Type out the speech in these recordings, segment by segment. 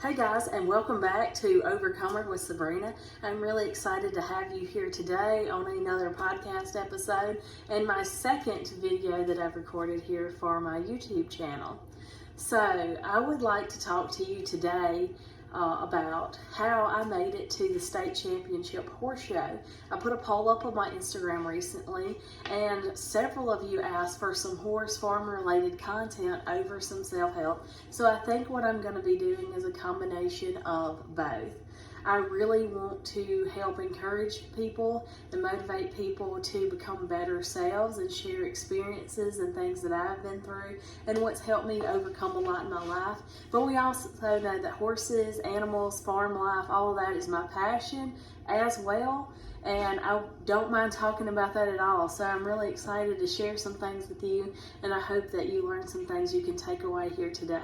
Hey guys, and welcome back to Overcomer with Sabrina. I'm really excited to have you here today on another podcast episode and my second video that I've recorded here for my YouTube channel. So I would like to talk to you today about how I made it to the state championship horse show. I put a poll up on my Instagram recently, and several of you asked for some horse farm related content over some self-help. So I think what I'm going to be doing is a combination of both. I really want to help encourage people and motivate people to become better selves and share experiences and things that I've been through and what's helped me overcome a lot in my life. But we also know that horses, animals, farm life, all of that is my passion as well. And I don't mind talking about that at all. So I'm really excited to share some things with you, and I hope that you learn some things you can take away here today.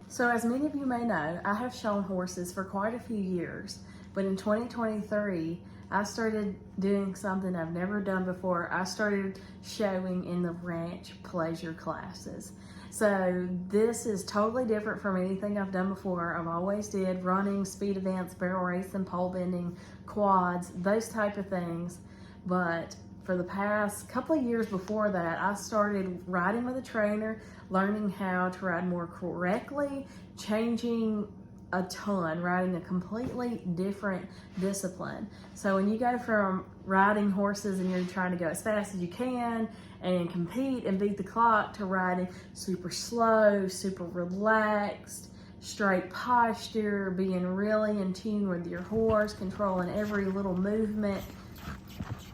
So as many of you may know, I have shown horses for quite a few years, but in 2023, I started doing something I've never done before. I started showing in the ranch pleasure classes. So this is totally different from anything I've done before. I've always did running, speed events, barrel racing, pole bending, quads, those type of things. But for the past couple of years before that, I started riding with a trainer, learning how to ride more correctly, changing a ton, riding a completely different discipline. So when you go from riding horses and you're trying to go as fast as you can and compete and beat the clock to riding super slow, super relaxed, straight posture, being really in tune with your horse, controlling every little movement,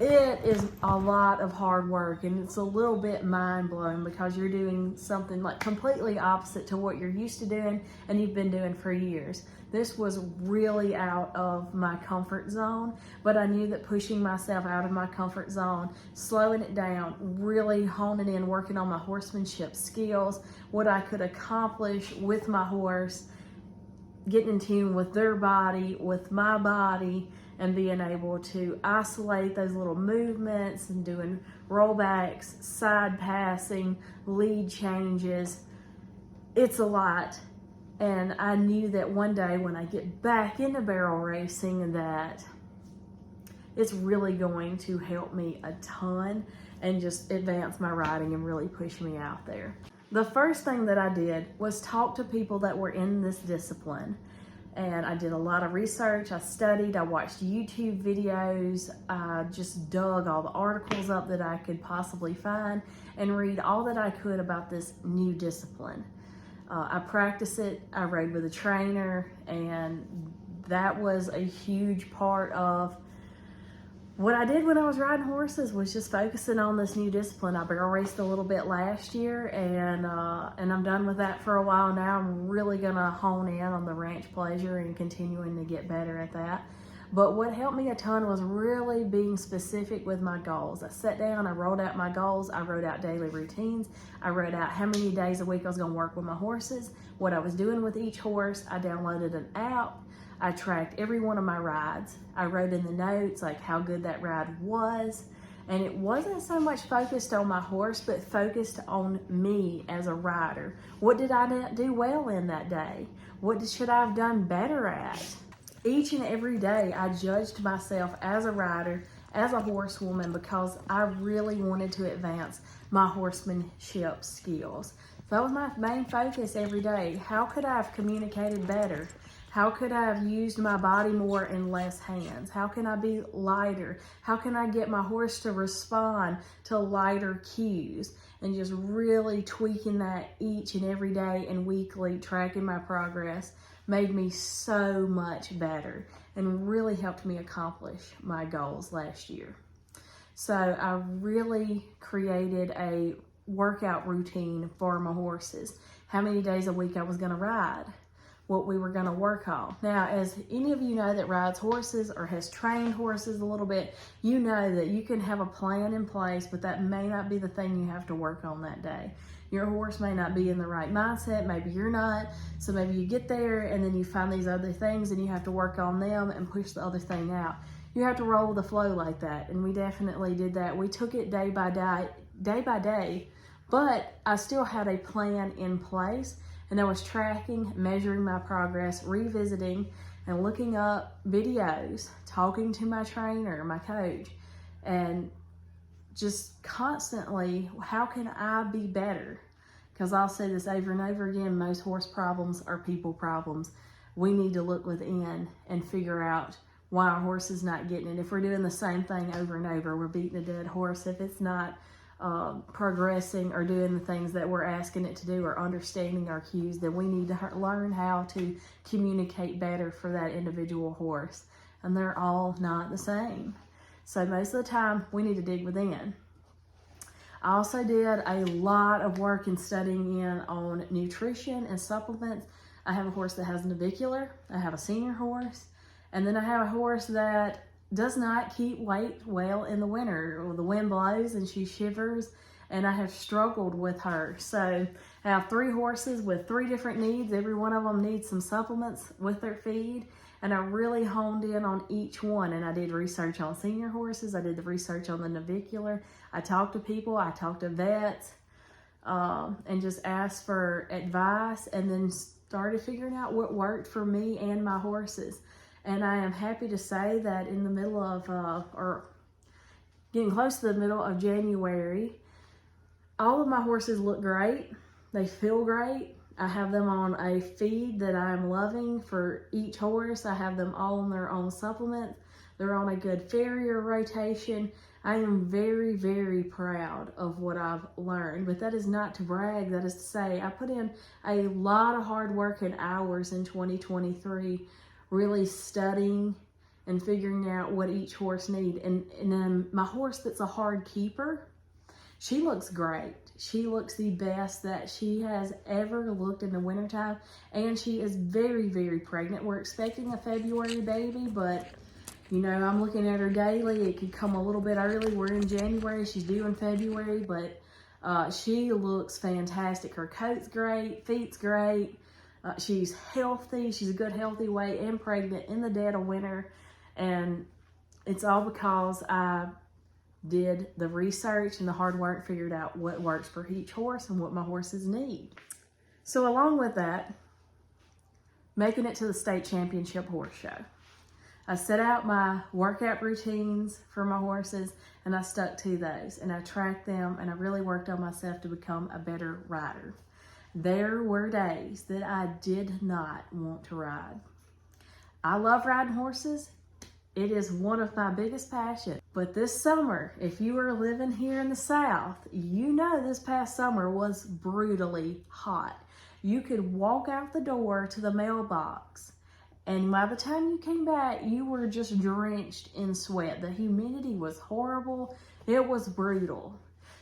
it is a lot of hard work, and it's a little bit mind-blowing because you're doing something like completely opposite to what you're used to doing and you've been doing for years. This was really out of my comfort zone, but I knew that pushing myself out of my comfort zone, slowing it down, really honing in, working on my horsemanship skills, what I could accomplish with my horse, getting in tune with their body, with my body, and being able to isolate those little movements and doing rollbacks, side passing, lead changes. It's a lot. And I knew that one day when I get back into barrel racing that it's really going to help me a ton and just advance my riding and really push me out there. The first thing that I did was talk to people that were in this discipline. And I did a lot of research, I studied, I watched YouTube videos, I just dug all the articles up that I could possibly find and read all that I could about this new discipline. I practiced it, I rode with a trainer, and that was a huge part of what I did when I was riding horses, was just focusing on this new discipline. I barrel raced a little bit last year, and I'm done with that for a while now. I'm really gonna hone in on the ranch pleasure and continuing to get better at that. But what helped me a ton was really being specific with my goals. I sat down, I wrote out my goals, I wrote out daily routines, I wrote out how many days a week I was gonna work with my horses, what I was doing with each horse. I downloaded an app. I tracked every one of my rides. I wrote in the notes like how good that ride was. And it wasn't so much focused on my horse, but focused on me as a rider. What did I not do well in that day? What should I have done better at? Each and every day I judged myself as a rider, as a horsewoman, because I really wanted to advance my horsemanship skills. So that was my main focus every day. How could I have communicated better? How could I have used my body more and less hands? How can I be lighter? How can I get my horse to respond to lighter cues? And just really tweaking that each and every day and weekly, tracking my progress, made me so much better and really helped me accomplish my goals last year. So I really created a workout routine for my horses. How many days a week I was going to ride, what we were going to work on. Now, as any of you know that rides horses or has trained horses a little bit, you know that you can have a plan in place, but that may not be the thing you have to work on that day. Your horse may not be in the right mindset, maybe you're not, so maybe you get there and then you find these other things and you have to work on them and push the other thing out. You have to roll with the flow like that, and we definitely did that. We took it day by day, but I still had a plan in place, and I was tracking, measuring my progress, revisiting, and looking up videos, talking to my trainer, my coach, and just constantly, how can I be better? Because I'll say this over and over again, most horse problems are people problems. We need to look within and figure out why our horse is not getting it. If we're doing the same thing over and over, we're beating a dead horse. If it's not progressing or doing the things that we're asking it to do or understanding our cues, then we need to learn how to communicate better for that individual horse. And they're all not the same. So most of the time, we need to dig within. I also did a lot of work in studying in on nutrition and supplements. I have a horse that has navicular. I have a senior horse. And then I have a horse that does not keep weight well in the winter. Or the wind blows and she shivers, and I have struggled with her. So I have 3 horses with 3 different needs. Every one of them needs some supplements with their feed. And I really honed in on each one, and I did research on senior horses. I did the research on the navicular. I talked to people, I talked to vets, and just asked for advice, and then started figuring out what worked for me and my horses. And I am happy to say that in the middle of, or getting close to the middle of January, all of my horses look great. They feel great. I have them on a feed that I'm loving for each horse. I have them all on their own supplements. They're on a good farrier rotation. I am very, very proud of what I've learned, but that is not to brag. That is to say, I put in a lot of hard work and hours in 2023, really studying and figuring out what each horse needs. And my horse that's a hard keeper, she looks great. She looks the best that she has ever looked in the wintertime. And she is very, very pregnant. We're expecting a February baby, but you know, I'm looking at her daily. It could come a little bit early. We're in January. She's due in February, but she looks fantastic. Her coat's great, feet's great. She's healthy. She's a good healthy weight and pregnant in the dead of winter. And it's all because I did the research and the hard work, figured out what works for each horse and what my horses need. So along with that, making it to the state championship horse show, I set out my workout routines for my horses, and I stuck to those, and I tracked them, and I really worked on myself to become a better rider. There were days that I did not want to ride. I love riding horses. It is one of my biggest passions. But this summer, if you are living here in the South, you know this past summer was brutally hot. You could walk out the door to the mailbox, and by the time you came back, you were just drenched in sweat. The humidity was horrible. It was brutal.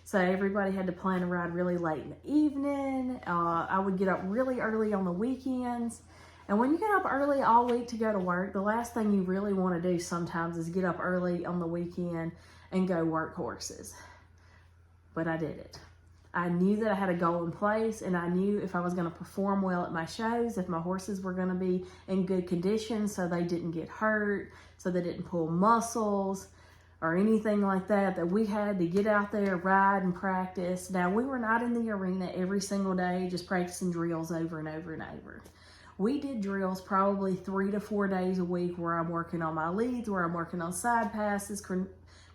So everybody had to plan a ride really late in the evening. I would get up really early on the weekends. And when you get up early all week to go to work, the last thing you really want to do sometimes is get up early on the weekend and go work horses. But I did it. I knew that I had a goal in place, and I knew if I was going to perform well at my shows, if my horses were going to be in good condition so they didn't get hurt, so they didn't pull muscles or anything like that, that we had to get out there, ride and practice. Now, we were not in the arena every single day, just practicing drills over and over and over. We did drills probably 3 to 4 days a week where I'm working on my leads, where I'm working on side passes,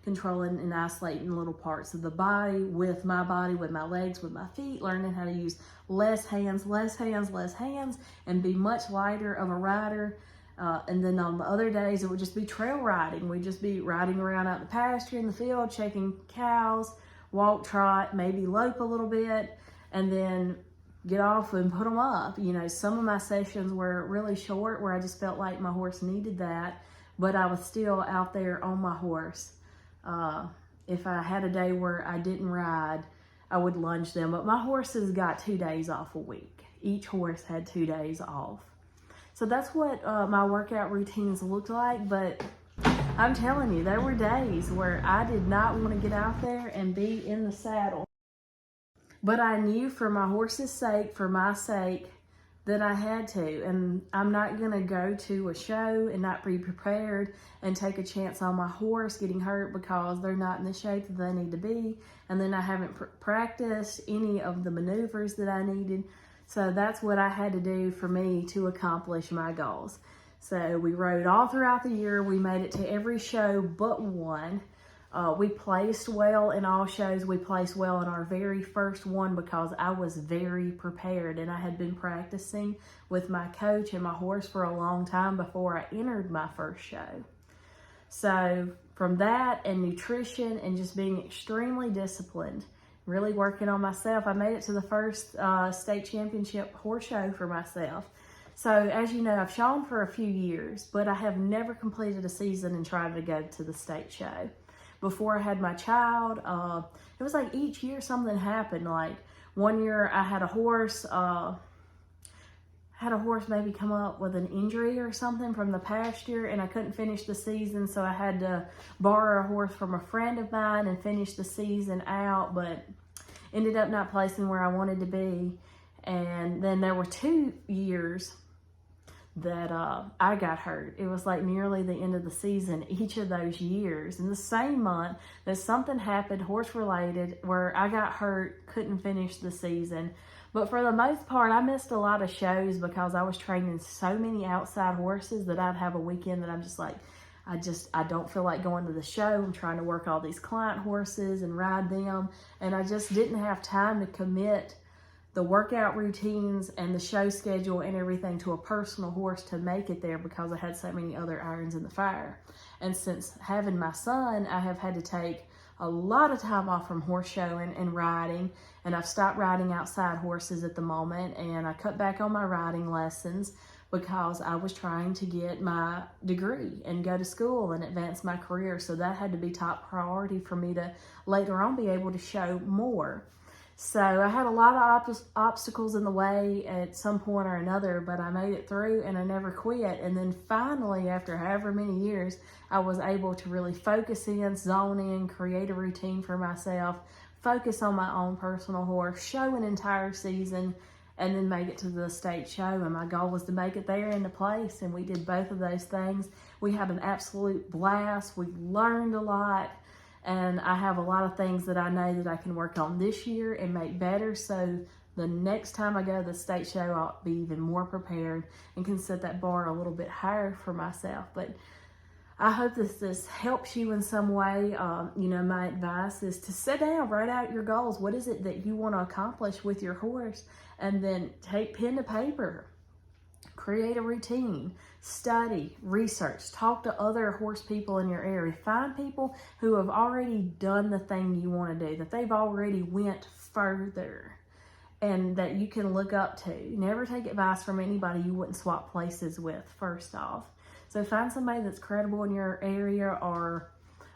controlling and isolating little parts of the body, with my legs, with my feet, learning how to use less hands, and be much lighter of a rider. And then on the other days, it would just be trail riding. We'd just be riding around out in the pasture, in the field, checking cows, walk, trot, maybe lope a little bit, and then get off and put them up. You know, some of my sessions were really short where I just felt like my horse needed that, but I was still out there on my horse. If I had a day where I didn't ride, I would lunge them. But my horses got 2 days off a week. Each horse had 2 days off. So that's what my workout routines looked like. But I'm telling you, there were days where I did not want to get out there and be in the saddle. But I knew for my horse's sake, for my sake, that I had to. And I'm not going to go to a show and not be prepared and take a chance on my horse getting hurt because they're not in the shape that they need to be. And then I haven't practiced any of the maneuvers that I needed. So that's what I had to do for me to accomplish my goals. So we rode all throughout the year. We made it to every show but one. We placed well in all shows. We placed well in our very first one because I was very prepared, and I had been practicing with my coach and my horse for a long time before I entered my first show. So from that and nutrition and just being extremely disciplined, really working on myself, I made it to the first state championship horse show for myself. So as you know, I've shown for a few years, but I have never completed a season and tried to go to the state show. Before I had my child, it was like each year something happened. Like one year I had a horse maybe come up with an injury or something from the past year, and I couldn't finish the season, so I had to borrow a horse from a friend of mine and finish the season out, but ended up not placing where I wanted to be. And then there were 2 years that I got hurt. It was like nearly the end of the season each of those years. In the same month that something happened horse related where I got hurt, couldn't finish the season. But for the most part, I missed a lot of shows because I was training so many outside horses that I'd have a weekend that I'm just like, I don't feel like going to the show. I'm trying to work all these client horses and ride them. And I just didn't have time to commit the workout routines and the show schedule and everything to a personal horse to make it there because I had so many other irons in the fire. And since having my son, I have had to take a lot of time off from horse showing and riding, and I've stopped riding outside horses at the moment, and I cut back on my riding lessons because I was trying to get my degree and go to school and advance my career. So that had to be top priority for me to later on be able to show more. So I had a lot of obstacles in the way at some point or another, but I made it through and I never quit. And then finally, after however many years, I was able to really focus in, zone in, create a routine for myself, focus on my own personal horse, show an entire season, and then make it to the state show. And my goal was to make it there into place. And we did both of those things. We had an absolute blast. We learned a lot. And I have a lot of things that I know that I can work on this year and make better. So the next time I go to the state show, I'll be even more prepared and can set that bar a little bit higher for myself. But I hope this helps you in some way. My advice is to sit down, write out your goals. What is it that you want to accomplish with your horse? And then take pen to paper. Create a routine, study, research, talk to other horse people in your area. Find people who have already done the thing you want to do, that they've already went further and that you can look up to. Never take advice from anybody you wouldn't swap places with, first off. So find somebody that's credible in your area or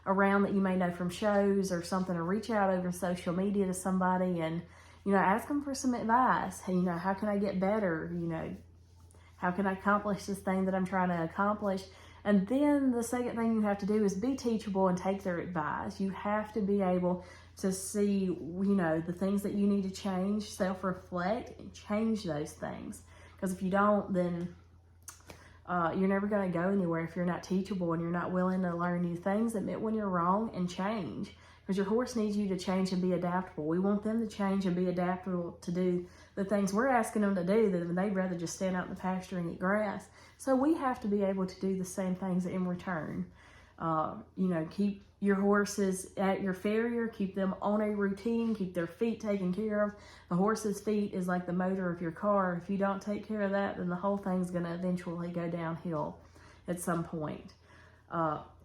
around that you may know from shows or something, or reach out over social media to somebody and, ask them for some advice. How can I get better? How can I accomplish this thing that I'm trying to accomplish? And then the second thing you have to do is be teachable and take their advice. You have to be able to see, the things that you need to change, self-reflect, and change those things. Because if you don't, then you're never going to go anywhere if you're not teachable and you're not willing to learn new things, admit when you're wrong, and change. Because your horse needs you to change and be adaptable. We want them to change and be adaptable to do the things we're asking them to do, that they'd rather just stand out in the pasture and eat grass. So we have to be able to do the same things in return. Keep your horses at your farrier. Keep them on a routine. Keep their feet taken care of. The horse's feet is like the motor of your car. If you don't take care of that, then the whole thing's going to eventually go downhill at some point.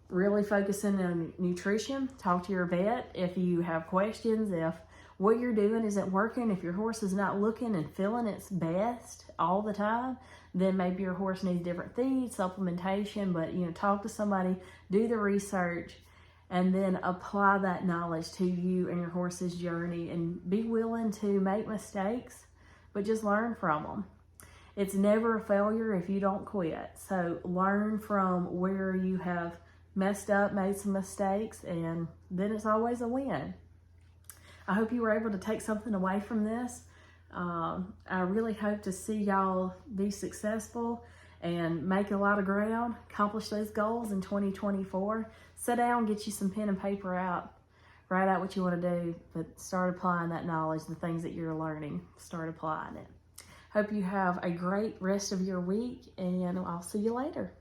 Really focusing on nutrition. Talk to your vet if you have questions. If what you're doing isn't working, if your horse is not looking and feeling its best all the time, then maybe your horse needs different feed, supplementation. But, talk to somebody, do the research, and then apply that knowledge to you and your horse's journey, and be willing to make mistakes, but just learn from them. It's never a failure if you don't quit. So learn from where you have messed up, made some mistakes, and then it's always a win. I hope you were able to take something away from this. I really hope to see y'all be successful and make a lot of ground, accomplish those goals in 2024. Sit down, get you some pen and paper out, write out what you want to do, but start applying that knowledge, the things that you're learning, start applying it. Hope you have a great rest of your week, and I'll see you later.